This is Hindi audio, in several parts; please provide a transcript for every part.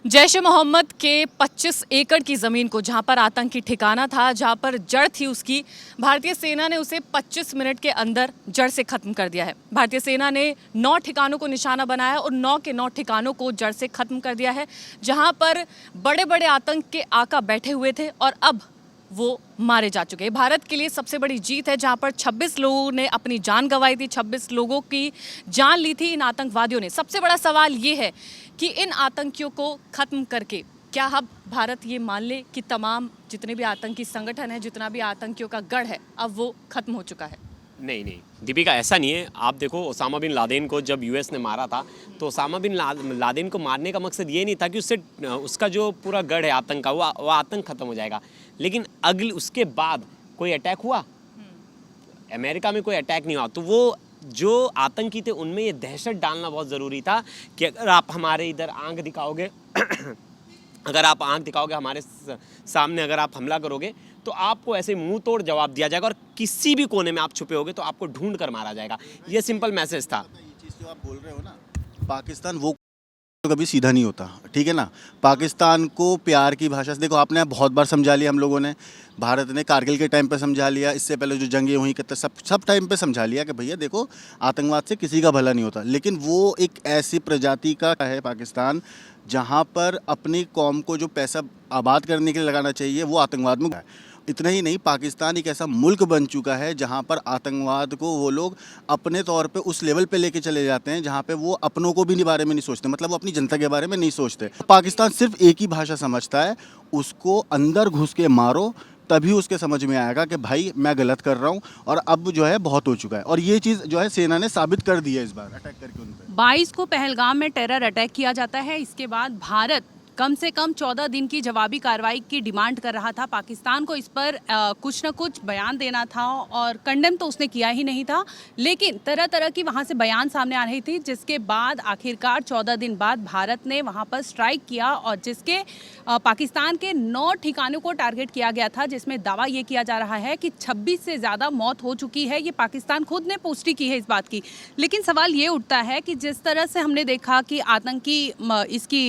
जैश ए मोहम्मद के 25 एकड़ की ज़मीन को, जहां पर आतंकी ठिकाना था, जहां पर जड़ थी उसकी, भारतीय सेना ने उसे 25 मिनट के अंदर जड़ से ख़त्म कर दिया है। भारतीय सेना ने 9 ठिकानों को निशाना बनाया और 9 के 9 ठिकानों को जड़ से ख़त्म कर दिया है, जहां पर बड़े बड़े आतंक के आका बैठे हुए थे और अब वो मारे जा चुके हैं। भारत के लिए सबसे बड़ी जीत है, जहां पर 26 लोगों ने अपनी जान गंवाई थी, 26 लोगों की जान ली थी इन आतंकवादियों ने। सबसे बड़ा सवाल ये है कि इन आतंकियों को ख़त्म करके क्या अब भारत ये मान ले कि तमाम जितने भी आतंकी संगठन हैं, जितना भी आतंकियों का गढ़ है, अब वो ख़त्म हो चुका है? नहीं नहीं दीपिका, ऐसा नहीं है। आप देखो, ओसामा बिन लादेन को जब यूएस ने मारा था, तो ओसामा बिन लादेन को मारने का मकसद ये नहीं था कि उसका जो पूरा गढ़ है आतंक का, वो आतंक खत्म हो जाएगा। लेकिन अगले उसके बाद कोई अटैक हुआ, अमेरिका में कोई अटैक नहीं हुआ, तो वो जो आतंकी थे उनमें ये दहशत डालना बहुत ज़रूरी था कि अगर आप हमारे इधर आंख दिखाओगे अगर आप आंख दिखाओगे हमारे सामने, अगर आप हमला करोगे, तो आपको ऐसे मुंह तोड़ जवाब दिया जाएगा और किसी भी कोने में आप छुपे होगे तो आपको ढूंढ कर मारा जाएगा। ये सिंपल मैसेज था। ये चीज़ जो आप बोल रहे हो ना, पाकिस्तान वो कभी सीधा नहीं होता, ठीक है ना। पाकिस्तान को प्यार की भाषा से, देखो आपने बहुत बार समझा लिया, हम लोगों ने, भारत ने कारगिल के टाइम पे समझा लिया, इससे पहले जो जंगें हुई करते सब टाइम पे समझा लिया कि भैया देखो आतंकवाद से किसी का भला नहीं होता। लेकिन वो एक ऐसी प्रजाति का है पाकिस्तान जहाँ पर अपनी कौम को जो पैसा आबाद करने के लिए लगाना चाहिए वो आतंकवाद में है। इतना ही नहीं, पाकिस्तान एक ऐसा मुल्क बन चुका है जहाँ पर आतंकवाद को वो लोग अपने तौर पे उस लेवल पे लेके चले जाते हैं जहाँ पे वो अपनों को भी बारे में नहीं सोचते, मतलब वो अपनी जनता के बारे में नहीं सोचते। पाकिस्तान सिर्फ एक ही भाषा समझता है, उसको अंदर घुस के मारो, तभी उसके समझ में आएगा कि भाई मैं गलत कर रहा हूँ। और अब जो है बहुत हो चुका है, और ये चीज़ जो है सेना ने साबित कर दी है इस बार अटैक करके उन पर। 22 को पहलगाम में टेरर अटैक किया जाता है। इसके बाद भारत कम से कम 14 दिन की जवाबी कार्रवाई की डिमांड कर रहा था। पाकिस्तान को इस पर कुछ न कुछ बयान देना था और कंडेम तो उसने किया ही नहीं था, लेकिन तरह तरह की वहां से बयान सामने आ रही थी, जिसके बाद आखिरकार 14 दिन बाद भारत ने वहां पर स्ट्राइक किया और जिसके पाकिस्तान के 9 ठिकानों को टारगेट किया गया था, जिसमें दावा ये किया जा रहा है कि 26 से ज़्यादा मौत हो चुकी है। ये पाकिस्तान खुद ने पुष्टि की है इस बात की। लेकिन सवाल ये उठता है कि जिस तरह से हमने देखा कि आतंकी इसकी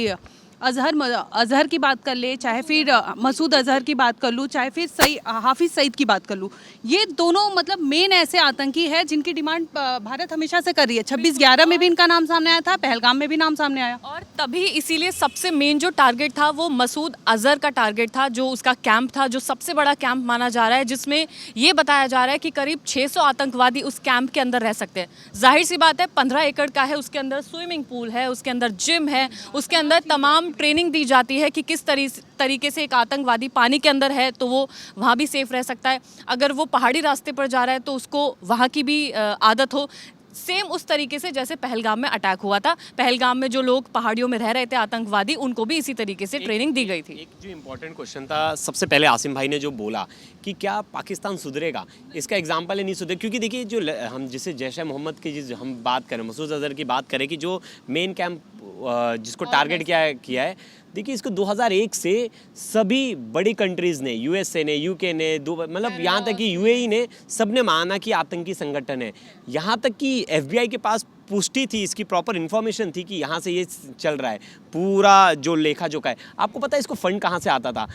अजहर की बात कर ले, चाहे फिर मसूद अजहर की बात कर लूँ, चाहे फिर हाफिज़ सईद की बात कर लूँ, ये दोनों मतलब मेन ऐसे आतंकी है जिनकी डिमांड भारत हमेशा से कर रही है। 26/11 में भी इनका नाम सामने आया था, पहलगाम में भी नाम सामने आया, और तभी इसीलिए सबसे मेन जो टारगेट था वो मसूद अजहर का टारगेट था, जो उसका कैंप था, जो सबसे बड़ा कैंप माना जा रहा है, जिसमें ये बताया जा रहा है कि करीब 600 आतंकवादी उस कैंप के अंदर रह सकते हैं। जाहिर सी बात है, 15 एकड़ का है, उसके अंदर स्विमिंग पूल है, उसके अंदर जिम है, उसके अंदर तमाम ट्रेनिंग दी जाती है कि किस तरीके से एक आतंकवादी पानी के अंदर है तो वो वहाँ भी सेफ रह सकता है, अगर वो पहाड़ी रास्ते पर जा रहा है तो उसको वहाँ की भी आदत हो। सेम उस तरीके से जैसे पहलगाम में अटैक हुआ था, पहलगाम में जो लोग पहाड़ियों में रह रहे थे आतंकवादी, उनको भी इसी तरीके से ट्रेनिंग दी गई थी। एक जो इम्पोर्टेंट क्वेश्चन था, सबसे पहले आसिम भाई ने जो बोला कि क्या पाकिस्तान सुधरेगा, इसका एग्जाम्पल है नहीं सुधरे। क्योंकि देखिए, जो हम जिसे जैश ए मोहम्मद की जिस हम बात करें, मसूद अजहर की बात करें कि जो मेन कैंप जिसको टारगेट किया है, देखिए इसको 2001 से सभी बड़ी कंट्रीज़ ने, यूएसए ने, यूके ने, मतलब यहाँ तक कि यूएई ने, सबने माना कि आतंकी संगठन है। यहाँ तक कि एफबीआई के पास पुष्टि थी, इसकी प्रॉपर इन्फॉर्मेशन थी कि यहाँ से ये चल रहा है, पूरा जो लेखा जोखा है। आपको पता है इसको फंड कहाँ से आता था?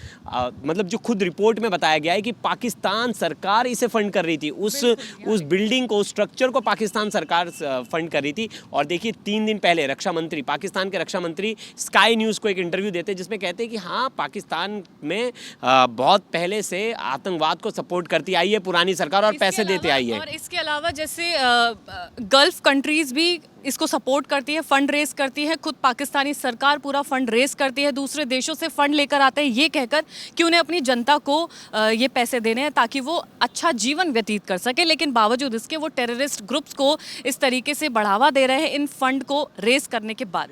मतलब जो खुद रिपोर्ट में बताया गया है कि पाकिस्तान सरकार इसे फंड कर रही थी, उस बिल्डिंग को, उस स्ट्रक्चर को पाकिस्तान सरकार फंड कर रही थी। और देखिए 3 दिन पहले रक्षा मंत्री, पाकिस्तान के रक्षा मंत्री स्काई न्यूज़ को एक इंटरव्यू देते हैं जिसमें कहते हैं कि हाँ, पाकिस्तान में बहुत पहले से आतंकवाद को सपोर्ट करती आई है पुरानी सरकार और पैसे देते आई है। और इसके अलावा जैसे गल्फ कंट्रीज भी इसको सपोर्ट करती है, फंड रेस करती है, खुद पाकिस्तानी सरकार पूरा फंड रेस करती है, दूसरे देशों से फंड लेकर आते हैं ये कहकर कि उन्हें अपनी जनता को ये पैसे देने हैं ताकि वो अच्छा जीवन व्यतीत कर सके। लेकिन बावजूद इसके वो टेररिस्ट ग्रुप्स को इस तरीके से बढ़ावा दे रहे हैं इन फंड को रेस करने के बाद।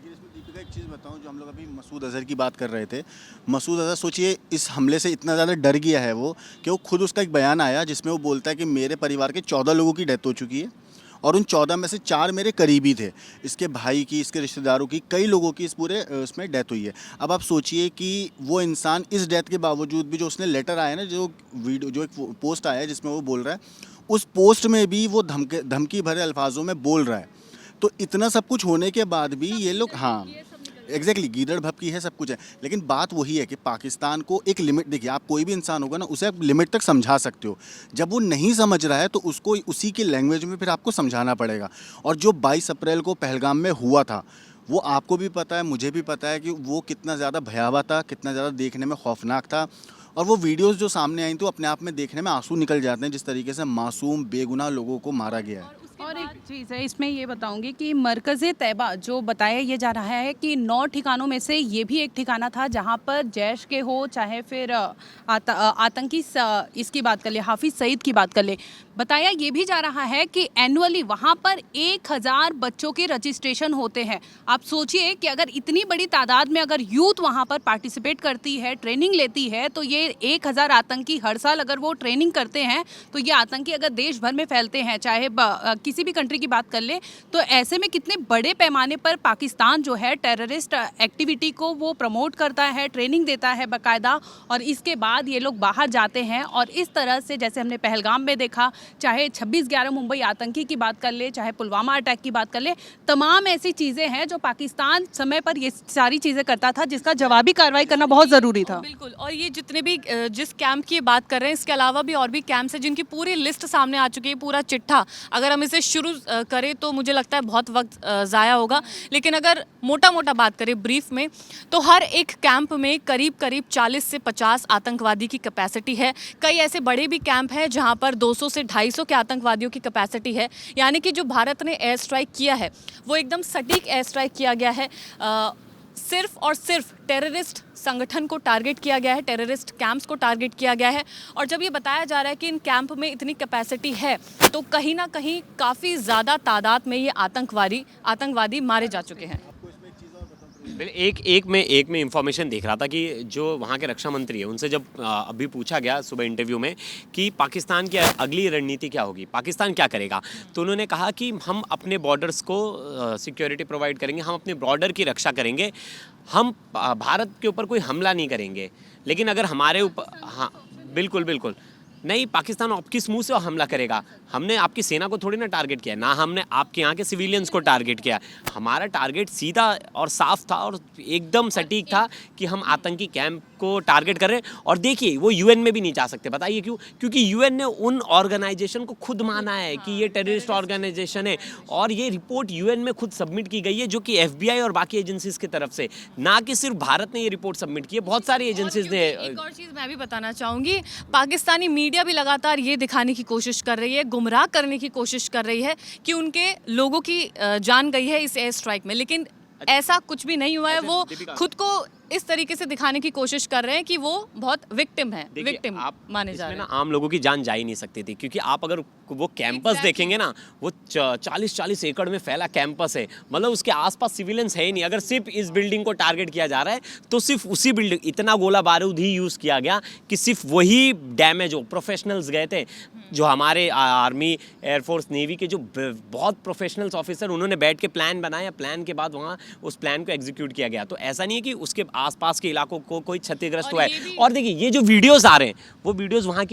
एक चीज़ बताऊं, जो हम लोग अभी मसूद अजहर की बात कर रहे थे, मसूद अजहर सोचिए इस हमले से इतना ज़्यादा डर गया है वो कि वो खुद, उसका एक बयान आया जिसमें वो बोलता है कि मेरे परिवार के 14 लोगों की डेथ हो चुकी है और उन 14 में से 4 मेरे करीबी थे, इसके भाई की, इसके रिश्तेदारों की, कई लोगों की इस पूरे उसमें डेथ हुई है। अब आप सोचिए कि वो इंसान इस डेथ के बावजूद भी, जो उसने लेटर आया ना, जो वीडियो, जो एक पोस्ट आया है जिसमें वो बोल रहा है, उस पोस्ट में भी वो धमकी भरे अल्फाजों में बोल रहा है। तो इतना सब कुछ होने के बाद भी ये लोग, हाँ, एग्जैक्टली गीदड़ भभकी है, सब कुछ है, लेकिन बात वही है कि पाकिस्तान को एक लिमिट, देखिए आप कोई भी इंसान होगा ना, उसे आप लिमिट तक समझा सकते हो, जब वो नहीं समझ रहा है तो उसको उसी की लैंग्वेज में फिर आपको समझाना पड़ेगा। और जो 22 अप्रैल को पहलगाम में हुआ था, वो आपको भी पता है, मुझे भी पता है कि वो कितना ज़्यादा भयावह था, कितना ज़्यादा देखने में खौफनाक था। और वो वीडियोस जो सामने आई तो अपने आप में देखने में आंसू निकल जाते हैं, जिस तरीके से मासूम बेगुनाह लोगों को मारा गया है। और एक चीज़ है इसमें ये बताऊंगी कि मरकज़ तैयबा जो बताया ये जा रहा है कि 9 ठिकानों में से ये भी एक ठिकाना था जहां पर जैश के हो चाहे फिर आतंकी इसकी बात कर ले, हाफिज़ सईद की बात कर ले, बताया ये भी जा रहा है कि एनुअली वहां पर 1000 बच्चों के रजिस्ट्रेशन होते हैं। आप सोचिए कि अगर इतनी बड़ी तादाद में अगर यूथ वहां पर पार्टिसिपेट करती है, ट्रेनिंग लेती है, तो ये 1000 आतंकी हर साल अगर वो ट्रेनिंग करते हैं तो ये आतंकी अगर देश भर में फैलते हैं, चाहे किसी भी कंट्री की बात कर ले, तो ऐसे में कितने बड़े पैमाने पर पाकिस्तान जो है टेररिस्ट एक्टिविटी को वो प्रमोट करता है, ट्रेनिंग देता है बाकायदा, और इसके बाद ये लोग बाहर जाते हैं और इस तरह से जैसे हमने पहलगाम में देखा, चाहे 26/11 मुंबई आतंकी की बात कर ले, चाहे पुलवामा अटैक की बात कर ले, तमाम ऐसी चीज़ें हैं जो पाकिस्तान समय पर ये सारी चीज़ें करता था, जिसका जवाबी कार्रवाई करना बहुत ज़रूरी था। बिल्कुल। और ये जितने भी जिस कैंप की बात कर रहे हैं, इसके अलावा भी और भी कैंप्स हैं जिनकी पूरी लिस्ट सामने आ चुकी है, पूरा चिट्ठा। अगर हम इसे शुरू करें तो मुझे लगता है बहुत वक्त ज़ाया होगा, लेकिन अगर मोटा मोटा बात करें ब्रीफ में, तो हर एक कैंप में करीब करीब 40 से 50 आतंकवादी की कैपेसिटी है। कई ऐसे बड़े भी कैंप हैं जहां पर 200 से 250 के आतंकवादियों की कैपेसिटी है। यानी कि जो भारत ने एयर स्ट्राइक किया है वो एकदम सटीक एयर स्ट्राइक किया गया है। सिर्फ और सिर्फ टेररिस्ट संगठन को टारगेट किया गया है, टेररिस्ट कैंप्स को टारगेट किया गया है। और जब ये बताया जा रहा है कि इन कैंप में इतनी कैपेसिटी है, तो कहीं ना कहीं काफ़ी ज़्यादा तादाद में ये आतंकवादी मारे जा चुके हैं। एक में इंफॉर्मेशन देख रहा था कि जो वहाँ के रक्षा मंत्री है, उनसे जब अभी पूछा गया सुबह इंटरव्यू में कि पाकिस्तान की अगली रणनीति क्या होगी, पाकिस्तान क्या करेगा, तो उन्होंने कहा कि हम अपने बॉर्डर्स को सिक्योरिटी प्रोवाइड करेंगे, हम अपने बॉर्डर की रक्षा करेंगे, हम भारत के ऊपर कोई हमला नहीं करेंगे, लेकिन अगर हमारे ऊपर, हाँ बिल्कुल नहीं, पाकिस्तान आपकी मुंह से हमला करेगा, हमने आपकी सेना को थोड़ी ना टारगेट किया, ना हमने आपके यहाँ के सिविलियंस को टारगेट किया। हमारा टारगेट सीधा और साफ था और एकदम सटीक था कि हम आतंकी कैंप को टारगेट कर रहे हैं। और देखिए वो यूएन में भी नहीं जा सकते, बताइए क्यों? क्योंकि यूएन ने उन ऑर्गेनाइजेशन को खुद माना है कि ये टेररिस्ट ऑर्गेनाइजेशन है, और ये रिपोर्ट यूएन में खुद सबमिट की गई है, जो कि एफबीआई और बाकी एजेंसीज की तरफ से, ना कि सिर्फ भारत ने ये रिपोर्ट सबमिट की है, बहुत सारी एजेंसीज ने। एक और चीज़ मैं भी बताना चाहूँगी, पाकिस्तानी मीडिया भी लगातार ये दिखाने की कोशिश कर रही है, गुमराह करने की कोशिश कर रही है कि उनके लोगों की जान गई है इस एयर स्ट्राइक में, लेकिन ऐसा कुछ भी नहीं हुआ है। वो खुद को इस तरीके से दिखाने की कोशिश कर रहे हैं कि वो बहुत विक्टिम है, विक्टिम माने जा रहे हैं। आम लोगों की जान जा ही नहीं सकती थी, क्योंकि आप अगर वो कैंपस देखेंगे ना, वो 40-40 एकड़ में फैला कैंपस है, मतलब उसके आसपास सिविलियंस है ही नहीं। अगर सिर्फ इस बिल्डिंग को टारगेट किया जा रहा है तो सिर्फ उसी बिल्डिंग, इतना गोला बारूद ही यूज़ किया गया कि सिर्फ वही डैमेज हो। प्रोफेशनल्स गए थे, जो हमारे आर्मी, एयरफोर्स, नेवी के जो बहुत प्रोफेशनल्स ऑफिसर, उन्होंने बैठ के प्लान बनाया, प्लान के बाद वहाँ उस प्लान को एग्जीक्यूट किया गया। तो ऐसा नहीं है कि उसके आसपास के इलाकों को कोई क्षतिग्रस्त हुआ है। और देखिए ये जो वीडियोस आ रहे हैं, वो वीडियोस वहाँ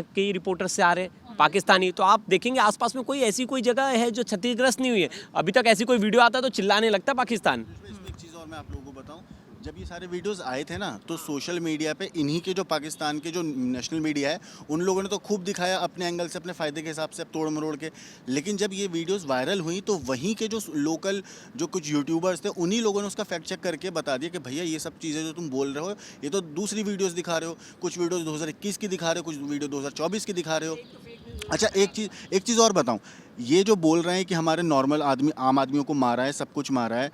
के रिपोर्टर्स से आ रहे हैं, पाकिस्तानी। तो आप देखेंगे आसपास में ऐसी कोई जगह है जो क्षतिग्रस्त नहीं हुई है। अभी तक ऐसी कोई वीडियो आता है तो चिल्लाने लगता पाकिस्तान। इसमें एक चीज़ और मैं आप लोगों को बताऊं, जब ये सारे वीडियोस आए थे ना, तो सोशल मीडिया पे इन्हीं के जो पाकिस्तान के जो नेशनल मीडिया है, उन लोगों ने तो खूब दिखाया अपने एंगल से, अपने फ़ायदे के हिसाब से तोड़ मरोड़ के। लेकिन जब ये वीडियोस वायरल हुई तो वहीं के जो लोकल जो कुछ यूट्यूबर्स थे, उन्हीं लोगों ने उसका फैक्ट चेक करके बता दिया कि भैया ये सब चीज़ें जो तुम बोल रहे हो, ये तो दूसरी वीडियोस दिखा रहे हो, कुछ वीडियोस 2021 की दिखा रहे हो, कुछ वीडियो 2024 की दिखा रहे हो। अच्छा एक चीज़ और बताऊँ, ये जो बोल रहे हैं कि हमारे नॉर्मल आदमी, आम आदमियों को मारा है, सब कुछ मारा है,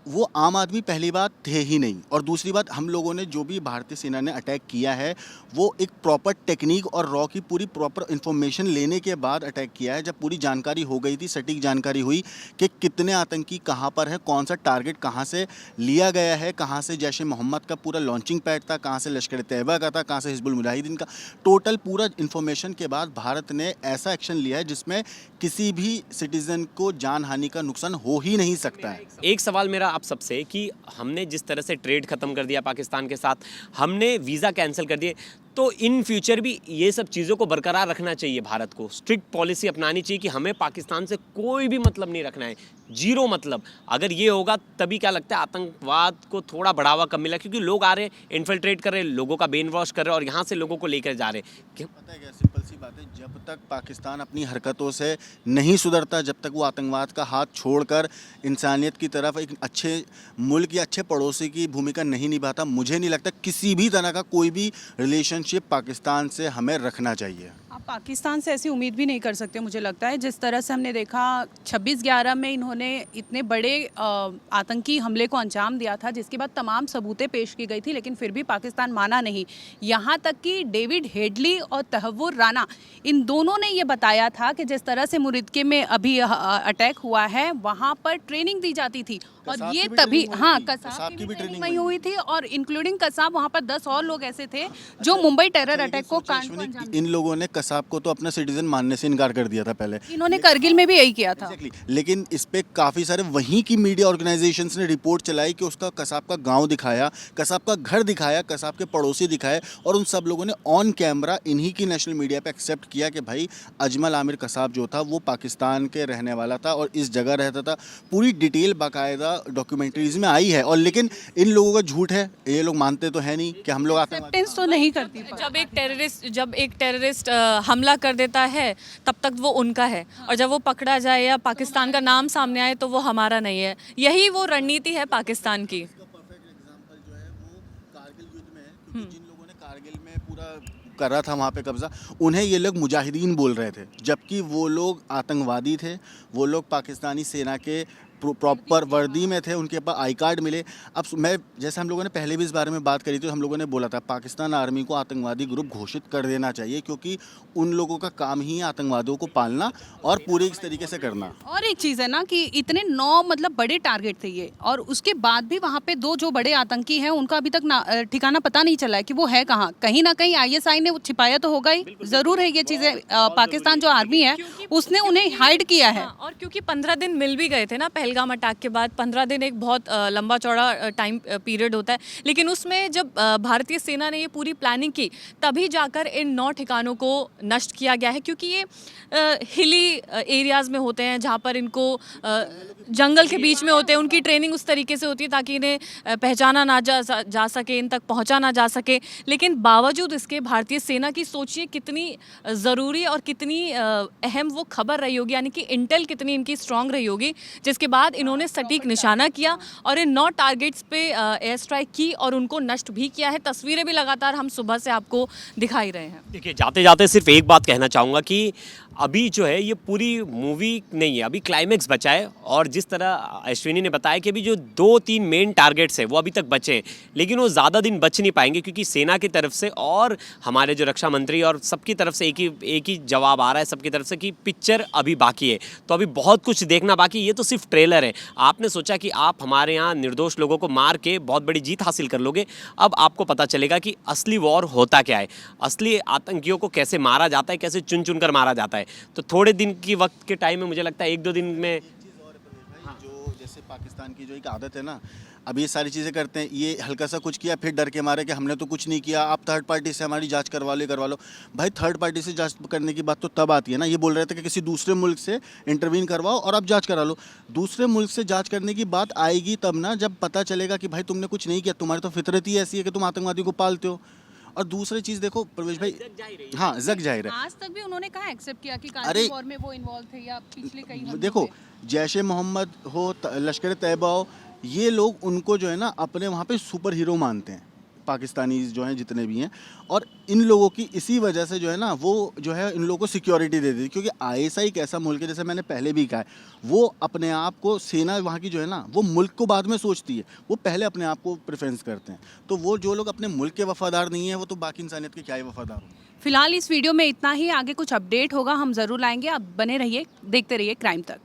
वो आम आदमी पहली बात थे ही नहीं, और दूसरी बात हम लोगों ने जो भी भारतीय सेना ने अटैक किया है वो एक प्रॉपर टेक्निक और रॉ की पूरी प्रॉपर इन्फॉर्मेशन लेने के बाद अटैक किया है। जब पूरी जानकारी हो गई थी, सटीक जानकारी हुई कि कितने आतंकी कहाँ पर है, कौन सा टारगेट कहाँ से लिया गया है, कहाँ से जैश ए मोहम्मद का पूरा लॉन्चिंग पैड था, कहाँ से लश्कर तैयबा का था, कहाँ से हिजबुल मुजाहिदीन का, टोटल पूरा इन्फॉर्मेशन के बाद भारत ने ऐसा एक्शन लिया है जिसमें किसी भी सिटीज़न को जान हानि का नुकसान हो ही नहीं सकता है। एक सवाल मेरा आप सबसे कि हमने जिस तरह से ट्रेड ख़त्म कर दिया पाकिस्तान के साथ, हमने वीज़ा कैंसिल कर दिए, तो इन फ्यूचर भी ये सब चीज़ों को बरकरार रखना चाहिए। भारत को स्ट्रिक्ट पॉलिसी अपनानी चाहिए कि हमें पाकिस्तान से कोई भी मतलब नहीं रखना है, जीरो मतलब। अगर ये होगा तभी क्या लगता है आतंकवाद को थोड़ा बढ़ावा कम मिला, क्योंकि लोग आ रहे हैं, इन्फिल्ट्रेट कर रहे हैं, लोगों का ब्रेन वॉश कर रहे हैं और यहाँ से लोगों को लेकर जा रहे हैं। पता है क्या, सिंपल सी बात है, जब तक पाकिस्तान अपनी हरकतों से नहीं सुधरता, जब तक वो आतंकवाद का हाथ छोड़कर इंसानियत की तरफ एक अच्छे मुल्क या अच्छे पड़ोसी की भूमिका नहीं निभाता, मुझे नहीं लगता किसी भी तरह का कोई भी रिलेशनशिप पाकिस्तान से हमें रखना चाहिए। आप पाकिस्तान से ऐसी उम्मीद भी नहीं कर सकते, मुझे लगता है। जिस तरह से हमने देखा 26/11 में इन्होंने इतने बड़े आतंकी हमले को अंजाम दिया था, जिसके बाद तमाम सबूतें पेश की गई थी, लेकिन फिर भी पाकिस्तान माना नहीं। यहाँ तक कि डेविड हेडली और तहव्वुर राना, इन दोनों ने ये बताया था कि जिस तरह से मुरिदके में अभी अटैक हुआ है, वहाँ पर ट्रेनिंग दी जाती थी और कसाब ये की भी तभी, ट्रेनिंग हुई हाँ, थी। कसाब की भी ट्रेनिंग वहीं हुई थी और इंक्लूडिंग कसाब, वहाँ पर 10 और लोग ऐसे थे जो मुंबई टेरर अटैक को कांड को अंजाम इन लोगों ने कसाब को तो अपना सिटीजन मानने से इनकार कर दिया था पहले। इन्होंने करगिल में भी यही किया था। Exactly. लेकिन इस पे काफ़ी सारे वहीं की मीडिया ऑर्गेनाइजेशंस ने रिपोर्ट चलाई कि उसका कसाब का गांव दिखाया, कसाब का घर दिखाया, कसाब के पड़ोसी दिखाए, और उन सब लोगों ने ऑन कैमरा इन्हीं की नेशनल मीडिया पे एक्सेप्ट किया कि भाई अजमल आमिर कसाब जो था वो पाकिस्तान के रहने वाला था और इस जगह रहता था। पूरी डिटेल बाकायदा डॉक्यूमेंट्रीज में आई है। और लेकिन इन लोगों का झूठ है, ये लोग मानते तो है नहीं कि हम लोग एक्सेप्टेंस तो नहीं करती। जब एक टेररिस्ट हमला कर देता है तब तक वो उनका है, और जब वो पकड़ा जाए या पाकिस्तान का नाम सामने आए तो वो हमारा नहीं है। यही वो रणनीति है पाकिस्तान की। परफेक्ट एग्जांपल जो है वो कारगिल युद्ध में है, क्योंकि जिन लोगों ने कारगिल में पूरा करा था वहाँ पे कब्जा, उन्हें ये लोग मुजाहिदीन बोल रहे थे, जबकि वो लोग आतंकवादी थे। वो लोग पाकिस्तानी सेना के प्रॉपर वर्दी में थे, उनके पास आई कार्ड मिले। अब मैं, जैसे हम लोगों ने पहले भी इस बारे में बात करी थी, हम लोगों ने बोला था पाकिस्तान आर्मी को आतंकवादी ग्रुप घोषित कर देना चाहिए, क्योंकि उन लोगों का काम ही है आतंकवादियों को पालना और पूरे इस तरीके से करना। और एक चीज़ है ना कि इतने 9 मतलब बड़े टारगेट थे ये, और उसके बाद भी वहाँ पे 2 जो बड़े आतंकी हैं उनका अभी तक ठिकाना पता नहीं चला है कि वो है कहाँ। कहीं ना कहीं ISI ने छिपाया तो होगा ही, ज़रूर है ये चीज़ें। पाकिस्तान जो आर्मी है उसने उन्हें हाइड किया है। और क्योंकि 15 दिन मिल भी गए थे ना पहलगाम अटैक के बाद। 15 दिन एक बहुत लंबा चौड़ा टाइम पीरियड होता है, लेकिन उसमें जब भारतीय सेना ने ये पूरी प्लानिंग की तभी जाकर इन 9 ठिकानों को नष्ट किया गया है, क्योंकि ये हिली एरियाज़ में होते हैं जहाँ पर इनको जंगल के बीच में होते हैं। उनकी ट्रेनिंग उस तरीके से होती है ताकि इन्हें पहचाना ना जा सके, इन तक पहुँचा ना जा सके। लेकिन बावजूद इसके भारतीय सेना की सोचिए कितनी ज़रूरी और कितनी अहम वो खबर रही होगी, यानी कि इंटेल कितनी इनकी स्ट्रांग रही होगी, जिसके बाद इन्होंने सटीक निशाना किया और इन 9 टारगेट्स पे एयर स्ट्राइक की और उनको नष्ट भी किया है। तस्वीरें भी लगातार हम सुबह से आपको दिखाई रहे हैं। देखिए, जाते जाते सिर्फ एक बात कहना चाहूँगा कि अभी जो है ये पूरी मूवी नहीं है, अभी क्लाइमेक्स बचा है। और जिस तरह अश्विनी ने बताया कि अभी जो 2-3 मेन टारगेट्स हैं वो अभी तक बचे हैं, लेकिन वो ज़्यादा दिन बच नहीं पाएंगे, क्योंकि सेना की तरफ से और हमारे जो रक्षा मंत्री और सबकी तरफ से एक ही जवाब आ रहा है सबकी तरफ से कि पिक्चर अभी बाकी है। तो अभी बहुत कुछ देखना बाकी। ये तो सिर्फ ट्रेलर है। आपने सोचा कि आप हमारे यहाँ निर्दोष लोगों को मार के बहुत बड़ी जीत हासिल कर लोगे, अब आपको पता चलेगा कि असली वॉर होता क्या है, असली आतंकियों को कैसे मारा जाता है, कैसे चुन चुन कर मारा जाता है। तो थोड़े दिन की वक्त के टाइम में मुझे लगता है 1-2 दिन में जो जैसे पाकिस्तान की जो एक आदत है ना, अब ये सारी चीज़ें करते हैं, ये हल्का सा कुछ किया फिर डर के मारे कि हमने तो कुछ नहीं किया, आप थर्ड पार्टी से हमारी जांच करवा लो। भाई थर्ड पार्टी से जांच करने की बात तो तब आती है ना, ये बोल रहे थे कि किसी दूसरे मुल्क से इंटरवीन करवाओ और आप जांच करा लो। दूसरे मुल्क से जांच करने की बात आएगी तब ना, जब पता चलेगा कि भाई तुमने कुछ नहीं किया, तुम्हारी तो फितरत ही ऐसी है कि तुम आतंकवादियों को पालते हो। और दूसरी चीज़ देखो प्रवेश भाई, हाँ जग जाहिर है, आज तक भी उन्होंने कहा एक्सेप्ट किया कि अरे कारगिल वॉर में वो इन्वॉल्व थे या पिछले कई हमलों देखो में। जैश ए मोहम्मद हो, लश्कर तैयबा हो, ये लोग उनको जो है ना अपने वहाँ पे सुपर हीरो मानते हैं, पाकिस्तानी जो हैं जितने भी हैं। और इन लोगों की इसी वजह से जो है ना वो जो है इन लोगों को सिक्योरिटी दे देती, क्योंकि ISI एक ऐसा मुल्क है, जैसे मैंने पहले भी कहा है, वो अपने आप को, सेना वहाँ की जो है ना वो मुल्क को बाद में सोचती है, वो पहले अपने आप को प्रेफरेंस करते हैं। तो वो जो लोग अपने मुल्क के वफादार नहीं है, वो तो बाकी इंसानियत के क्या ही वफादार हो। फिलहाल इस वीडियो में इतना ही, आगे कुछ अपडेट होगा हम ज़रूर लाएंगे। आप बने रहिए, देखते रहिए क्राइम तक।